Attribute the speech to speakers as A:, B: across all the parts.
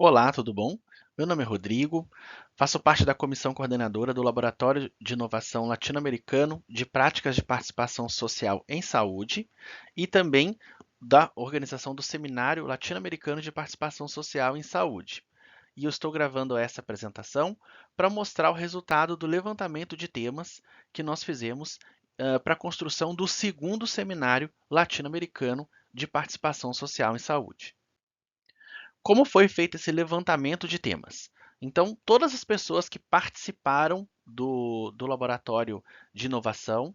A: Olá, tudo bom? Meu nome é Rodrigo, faço parte da comissão coordenadora do Laboratório de Inovação Latino-Americano de Práticas de Participação Social em Saúde e também da organização do Seminário Latino-Americano de Participação Social em Saúde. E eu estou gravando essa apresentação para mostrar o resultado do levantamento de temas que nós fizemos para a construção do segundo Seminário Latino-Americano de Participação Social em Saúde. Como foi feito esse levantamento de temas? Então, todas as pessoas que participaram do laboratório de inovação,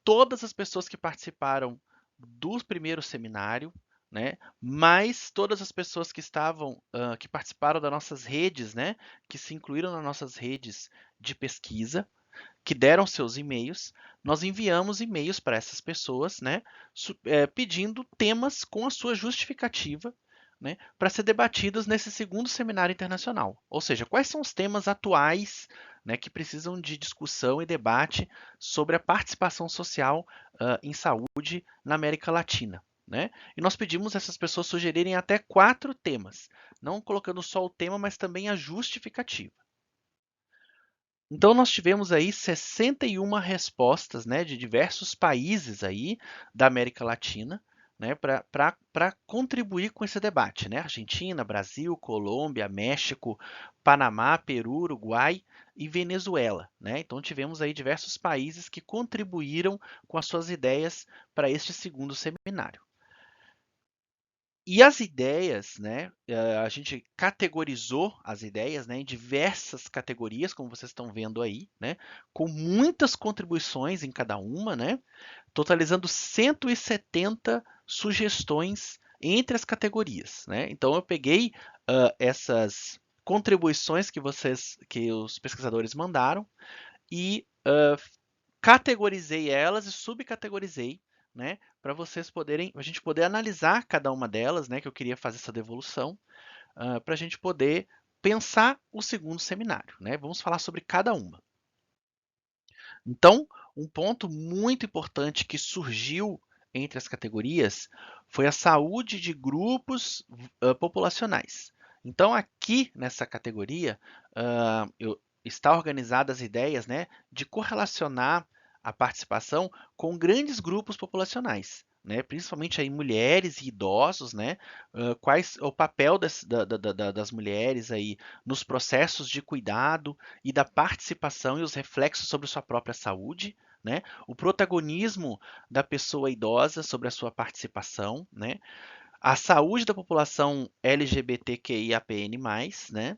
A: todas as pessoas que participaram do primeiro seminário, né, mais todas as pessoas que que participaram das nossas redes, né, que se incluíram nas nossas redes de pesquisa, que deram seus e-mails, nós enviamos e-mails para essas pessoas, né, pedindo temas com a sua justificativa, né, para ser debatidos nesse segundo seminário internacional. Ou seja, quais são os temas atuais, né, que precisam de discussão e debate sobre a participação social em saúde na América Latina. Né? E nós pedimos essas pessoas sugerirem até 4 temas, não colocando só o tema, mas também a justificativa. Então nós tivemos aí 61 respostas, né, de diversos países aí da América Latina, né, para contribuir com esse debate, né? Argentina, Brasil, Colômbia, México, Panamá, Peru, Uruguai e Venezuela, né? Então tivemos aí diversos países que contribuíram com as suas ideias para este segundo seminário. E as ideias, né, a gente categorizou as ideias, né, em diversas categorias, como vocês estão vendo aí, né, com muitas contribuições em cada uma, né, totalizando 170 sugestões entre as categorias, né. Então eu peguei essas contribuições que os pesquisadores mandaram e categorizei elas e subcategorizei, né, para vocês poderem, a gente poder analisar cada uma delas, né, que eu queria fazer essa devolução, para a gente poder pensar o segundo seminário, né? Vamos falar sobre cada uma. Então, um ponto muito importante que surgiu entre as categorias foi a saúde de grupos populacionais. Então, aqui nessa categoria, está organizadas as ideias, né, de correlacionar a participação com grandes grupos populacionais, né, principalmente aí mulheres e idosos, né, quais o papel das mulheres aí nos processos de cuidado e da participação e os reflexos sobre sua própria saúde, né? O protagonismo da pessoa idosa sobre a sua participação, né? A saúde da população LGBTQIAPN+, né?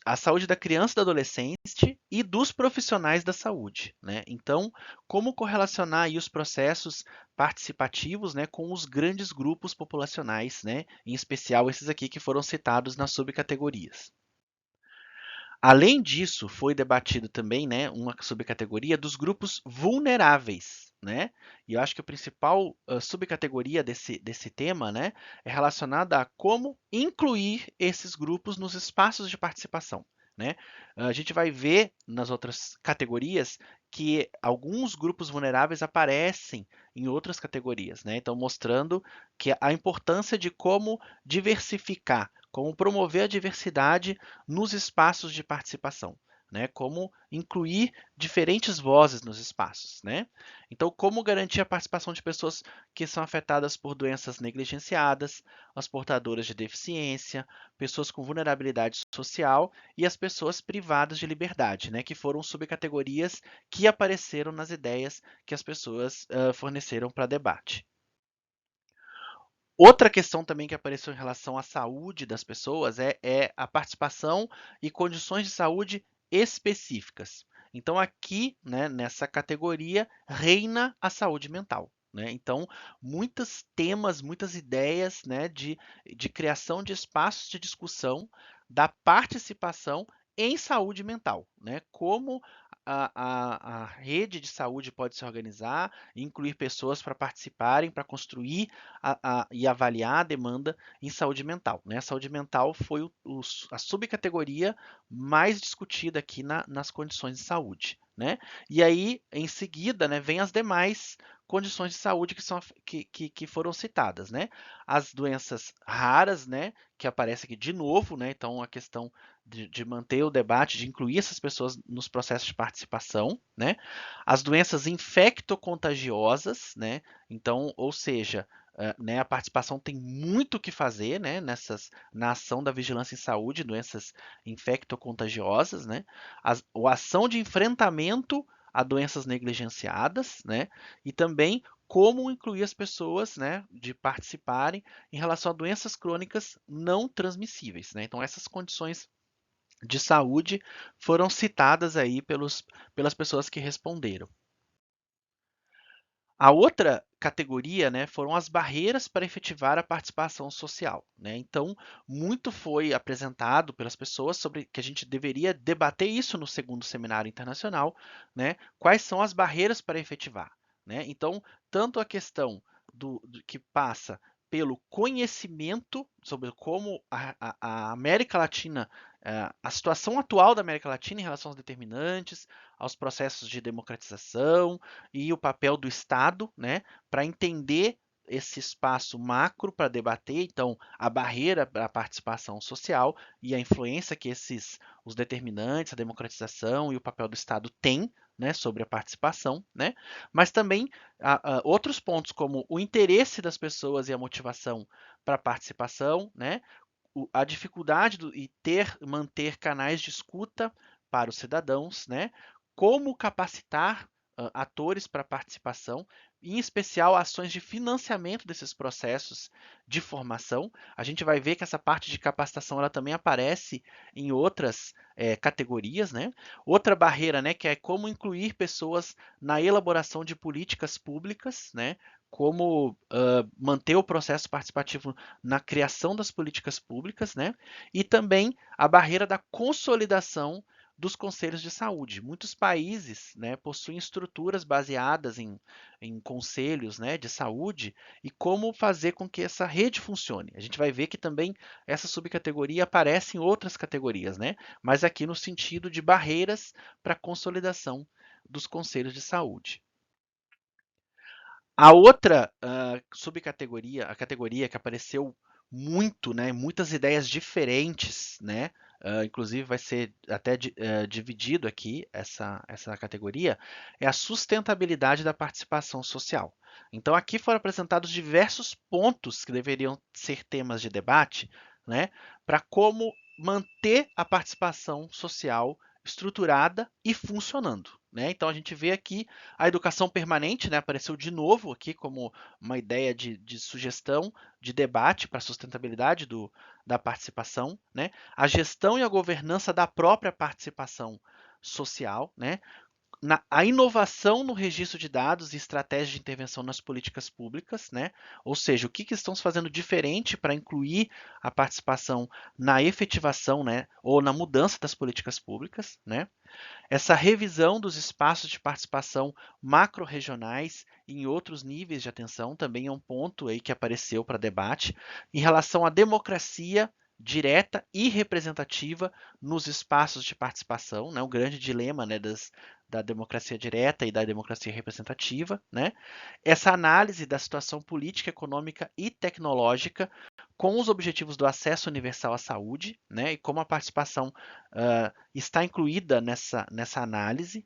A: A saúde da criança e do adolescente e dos profissionais da saúde, né? Então, como correlacionar aí os processos participativos, né, com os grandes grupos populacionais, né? Em especial esses aqui que foram citados nas subcategorias. Além disso, foi debatido também, né, uma subcategoria dos grupos vulneráveis, né? E eu acho que a principal subcategoria desse tema, né, é relacionada a como incluir esses grupos nos espaços de participação, né? A gente vai ver nas outras categorias que alguns grupos vulneráveis aparecem em outras categorias, né? Então, mostrando que a importância de como diversificar, como promover a diversidade nos espaços de participação, né? Como incluir diferentes vozes nos espaços, né? Então, como garantir a participação de pessoas que são afetadas por doenças negligenciadas, as portadoras de deficiência, pessoas com vulnerabilidade social e as pessoas privadas de liberdade, né? Que foram subcategorias que apareceram nas ideias que as pessoas forneceram para debate. Outra questão também que apareceu em relação à saúde das pessoas é a participação e condições de saúde específicas. Então, aqui, né, nessa categoria, reina a saúde mental. Né? Então, muitos temas, muitas ideias, né, de criação de espaços de discussão da participação em saúde mental. Né? Como a rede de saúde pode se organizar, incluir pessoas para participarem, para construir e avaliar a demanda em saúde mental. Né? A saúde mental foi a subcategoria mais discutida aqui nas condições de saúde. né? E aí, em seguida, né, vem as demais condições de saúde que foram citadas, né? As doenças raras, né, que aparece aqui de novo, né? Então, a questão de manter o debate, de incluir essas pessoas nos processos de participação, né? As doenças infectocontagiosas, né? Então, ou seja, né, a participação tem muito o que fazer, né, na ação da vigilância em saúde, doenças infectocontagiosas, né? A ação de enfrentamento a doenças negligenciadas, né? E também como incluir as pessoas, né, de participarem em relação a doenças crônicas não transmissíveis, né? Então, essas condições de saúde foram citadas aí pelas pessoas que responderam. A outra categoria, né, foram as barreiras para efetivar a participação social, né? Então, muito foi apresentado pelas pessoas sobre que a gente deveria debater isso no segundo seminário internacional, né? Quais são as barreiras para efetivar, né? Então, tanto a questão que passa pelo conhecimento sobre como a América Latina, a situação atual da América Latina em relação aos determinantes, aos processos de democratização, e o papel do Estado, né, para entender esse espaço macro para debater, então, a barreira para a participação social e a influência que os determinantes, a democratização e o papel do Estado têm, né, sobre a participação, né? Mas também outros pontos como o interesse das pessoas e a motivação para a participação, né? A dificuldade e manter canais de escuta para os cidadãos, né? Como capacitar atores para participação, em especial ações de financiamento desses processos de formação. A gente vai ver que essa parte de capacitação ela também aparece em outras categorias, né? Outra barreira, né, que é como incluir pessoas na elaboração de políticas públicas, né? Como manter o processo participativo na criação das políticas públicas, né? E também a barreira da consolidação dos conselhos de saúde. Muitos países, né, possuem estruturas baseadas em conselhos, né, de saúde e como fazer com que essa rede funcione. A gente vai ver que também essa subcategoria aparece em outras categorias, né, mas aqui no sentido de barreiras para a consolidação dos conselhos de saúde. A outra subcategoria, a categoria que apareceu muito, né, muitas ideias diferentes, né, inclusive vai ser até dividido aqui essa categoria, é a sustentabilidade da participação social. Então aqui foram apresentados diversos pontos que deveriam ser temas de debate, né, para como manter a participação social estruturada e funcionando, né? Então a gente vê aqui a educação permanente, né, apareceu de novo aqui como uma ideia de sugestão, de debate para a sustentabilidade da participação, né? A gestão e a governança da própria participação social, né? A inovação no registro de dados e estratégias de intervenção nas políticas públicas, né? Ou seja, o que estamos fazendo diferente para incluir a participação na efetivação, né? Ou na mudança das políticas públicas, né? Essa revisão dos espaços de participação macro-regionais e em outros níveis de atenção também é um ponto aí que apareceu para debate em relação à democracia direta e representativa nos espaços de participação, né? O grande dilema, né, da democracia direta e da democracia representativa, né? Essa análise da situação política, econômica e tecnológica com os objetivos do acesso universal à saúde, né? E como a participação está incluída nessa análise.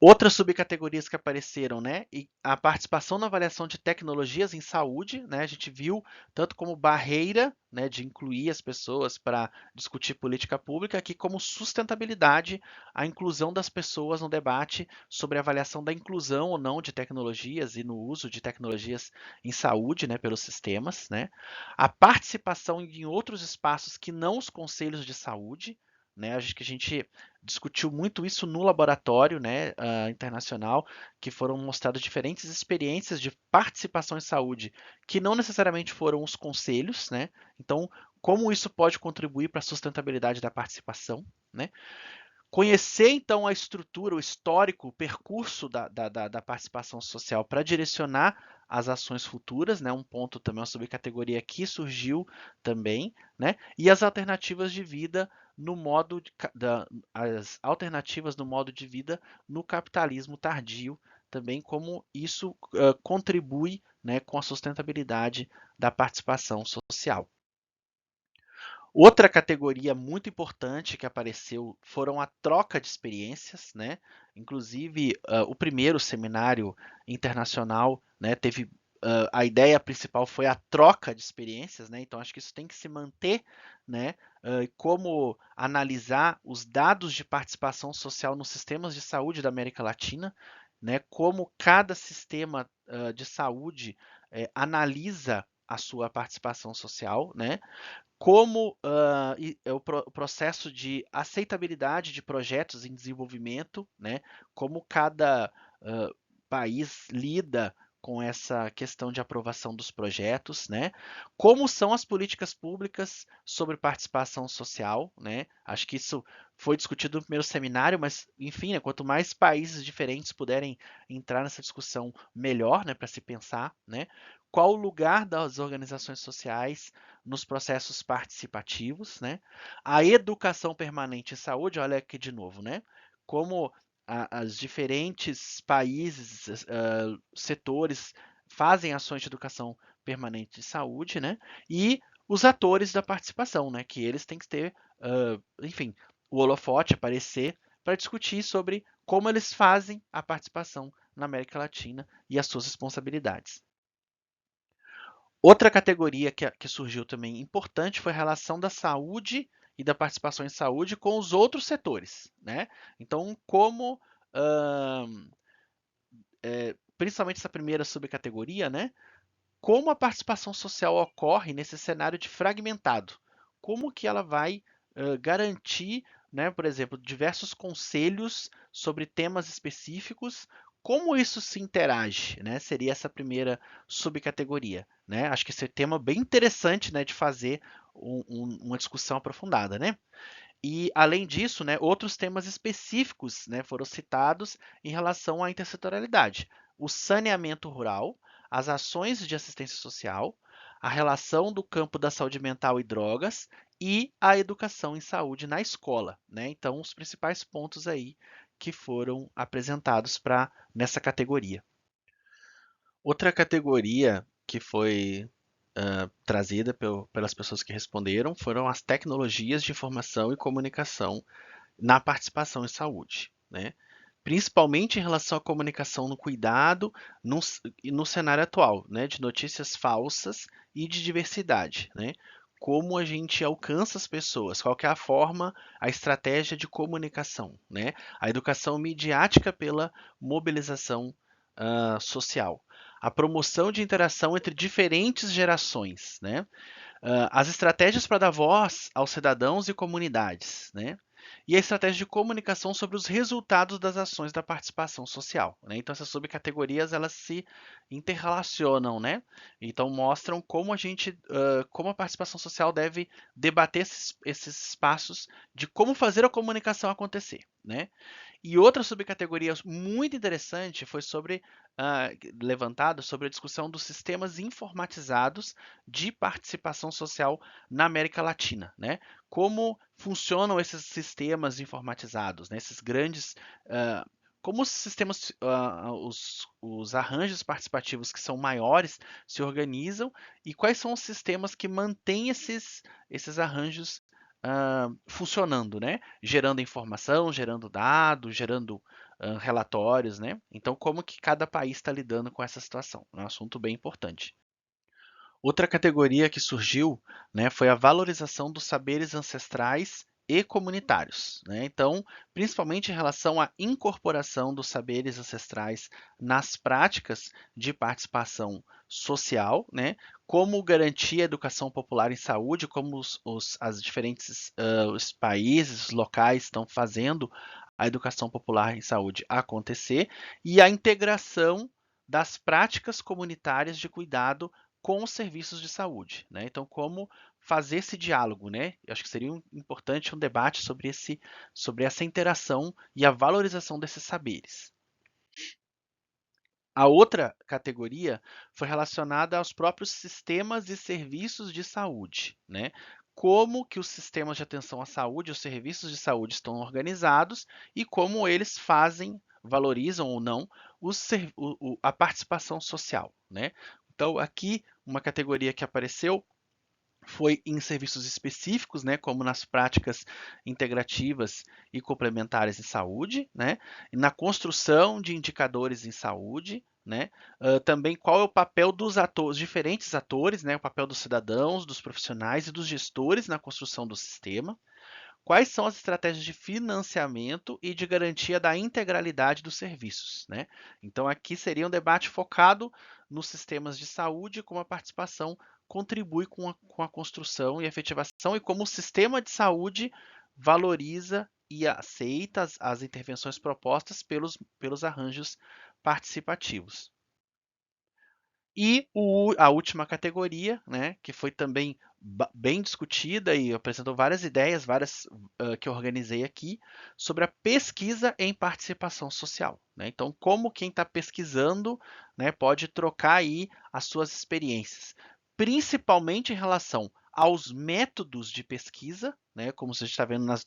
A: Outras subcategorias que apareceram, né? E a participação na avaliação de tecnologias em saúde, né? A gente viu tanto como barreira, né, de incluir as pessoas para discutir política pública, aqui como sustentabilidade, a inclusão das pessoas no debate sobre a avaliação da inclusão ou não de tecnologias e no uso de tecnologias em saúde, né, pelos sistemas, né? A participação em outros espaços que não os conselhos de saúde, né? Acho que a gente discutiu muito isso no laboratório, né, internacional, que foram mostradas diferentes experiências de participação em saúde, que não necessariamente foram os conselhos, né? Então, como isso pode contribuir para a sustentabilidade da participação, né? Conhecer, então, a estrutura, o histórico, o percurso da participação social para direcionar as ações futuras, né? Um ponto também, uma subcategoria que surgiu também, né? E as alternativas de vida no modo as alternativas no modo de vida no capitalismo tardio, também como isso contribui, né, com a sustentabilidade da participação social. Outra categoria muito importante que apareceu foram a troca de experiências, né? Inclusive, o primeiro seminário internacional, né, teve a ideia principal foi a troca de experiências, né? Então acho que isso tem que se manter, né? Como analisar os dados de participação social nos sistemas de saúde da América Latina, né? Como cada sistema de saúde analisa a sua participação social, né? Como é o processo de aceitabilidade de projetos em desenvolvimento, né? Como cada país lida com essa questão de aprovação dos projetos, né? Como são as políticas públicas sobre participação social, né? Acho que isso foi discutido no primeiro seminário, mas enfim, né, quanto mais países diferentes puderem entrar nessa discussão, melhor, né, para se pensar, né? Qual o lugar das organizações sociais nos processos participativos, né? A educação permanente em saúde, olha aqui de novo, né? Como as diferentes países, setores fazem ações de educação permanente de saúde, né? E os atores da participação, né? Que eles têm que ter, enfim, o holofote aparecer para discutir sobre como eles fazem a participação na América Latina e as suas responsabilidades. Outra categoria que surgiu também importante foi a relação da saúde e da participação em saúde com os outros setores, né? Então, como principalmente essa primeira subcategoria, né? Como a participação social ocorre nesse cenário de fragmentado? Como que ela vai garantir, né, por exemplo, diversos conselhos sobre temas específicos? Como isso se interage, né? Seria essa primeira subcategoria, né? Acho que esse é um tema bem interessante, né, de fazer uma discussão aprofundada, né? E, além disso, né, outros temas específicos, né, foram citados em relação à intersetorialidade. O saneamento rural, as ações de assistência social, a relação do campo da saúde mental e drogas e a educação em saúde na escola, né? Então, os principais pontos aí que foram apresentados para nessa categoria. Outra categoria que foi trazida pelas pessoas que responderam foram as tecnologias de informação e comunicação na participação em saúde, né? Principalmente em relação à comunicação no cuidado no cenário atual, né? De notícias falsas e de diversidade, né? Como a gente alcança as pessoas, qual que é a forma, a estratégia de comunicação, né? A educação midiática pela mobilização social, a promoção de interação entre diferentes gerações, né? As estratégias para dar voz aos cidadãos e comunidades, né? E a estratégia de comunicação sobre os resultados das ações da participação social, né? Então essas subcategorias elas se interrelacionam, né? Então mostram como como a participação social deve debater esses espaços de como fazer a comunicação acontecer, né? E outra subcategoria muito interessante foi levantado sobre a discussão dos sistemas informatizados de participação social na América Latina, né? Como funcionam esses sistemas informatizados, né? Esses grandes, como os sistemas, os arranjos participativos que são maiores se organizam e quais são os sistemas que mantêm esses arranjos funcionando, né? Gerando informação, gerando dados, gerando relatórios, né? Então, como que cada país está lidando com essa situação? É um assunto bem importante. Outra categoria que surgiu, né, foi a valorização dos saberes ancestrais e comunitários, né? Então, principalmente em relação à incorporação dos saberes ancestrais nas práticas de participação social, né? Como garantir a educação popular em saúde, como as diferentes os países, os locais estão fazendo a educação popular em saúde acontecer e a integração das práticas comunitárias de cuidado com os serviços de saúde, né? Então, como fazer esse diálogo, né? Eu acho que seria importante um debate sobre essa interação e a valorização desses saberes. A outra categoria foi relacionada aos próprios sistemas e serviços de saúde, né? Como que os sistemas de atenção à saúde, os serviços de saúde estão organizados e como eles fazem, valorizam ou não a participação social, né? Então, aqui, uma categoria que apareceu foi em serviços específicos, né, como nas práticas integrativas e complementares em saúde, né, e na construção de indicadores em saúde, né, também qual é o papel dos atores, diferentes atores, né, o papel dos cidadãos, dos profissionais e dos gestores na construção do sistema. Quais são as estratégias de financiamento e de garantia da integralidade dos serviços, né? Então, aqui seria um debate focado nos sistemas de saúde, como a participação contribui com a construção e efetivação, e como o sistema de saúde valoriza e aceita as intervenções propostas pelos arranjos participativos. E a última categoria, né, que foi também bem discutida e apresentou várias ideias, várias que eu organizei aqui, sobre a pesquisa em participação social, né? Então, como quem está pesquisando, né, pode trocar aí as suas experiências, principalmente em relação aos métodos de pesquisa, né, como você está vendo nas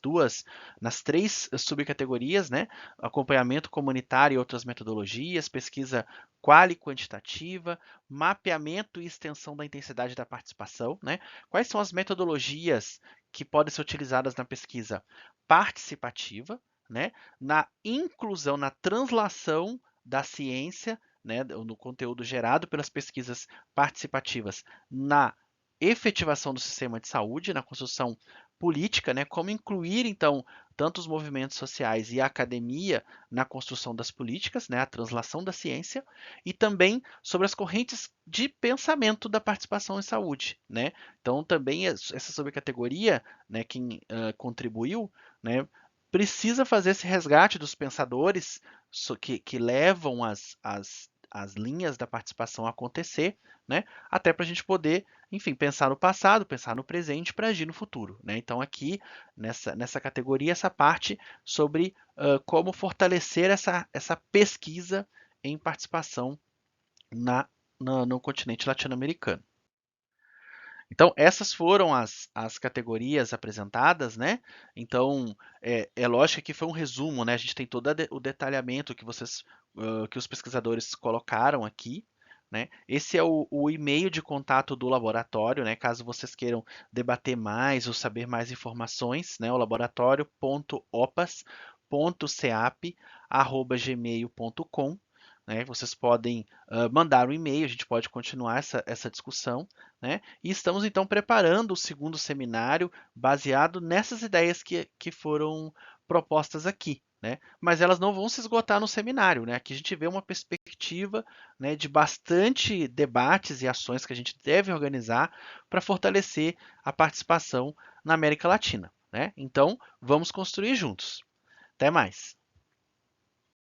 A: três subcategorias, né, acompanhamento comunitário e outras metodologias, pesquisa qual e quantitativa, mapeamento e extensão da intensidade da participação, né? Quais são as metodologias que podem ser utilizadas na pesquisa participativa, né? Na inclusão, na translação da ciência, né, no conteúdo gerado pelas pesquisas participativas na efetivação do sistema de saúde, na construção política, né, como incluir, então, tanto os movimentos sociais e a academia na construção das políticas, né, a translação da ciência, e também sobre as correntes de pensamento da participação em saúde, né? Então, também essa subcategoria, né, quem contribuiu, né, precisa fazer esse resgate dos pensadores que levam as linhas da participação a acontecer, né? Até para a gente poder, enfim, pensar no passado, pensar no presente para agir no futuro, né? Então, aqui nessa categoria, essa parte sobre como fortalecer essa pesquisa em participação no continente latino-americano. Então, essas foram as categorias apresentadas, né? Então, é lógico que foi um resumo, né? A gente tem todo o detalhamento que os pesquisadores colocaram aqui, né? Esse é o e-mail de contato do laboratório, né? Caso vocês queiram debater mais ou saber mais informações, né? O laboratório.opas.ceap@gmail.com, né? Vocês podem mandar um e-mail, a gente pode continuar essa discussão, né? E estamos então preparando o segundo seminário baseado nessas ideias que foram propostas aqui, né? Mas elas não vão se esgotar no seminário, né? Aqui a gente vê uma perspectiva, né, de bastante debates e ações que a gente deve organizar para fortalecer a participação na América Latina, né? Então, vamos construir juntos. Até mais!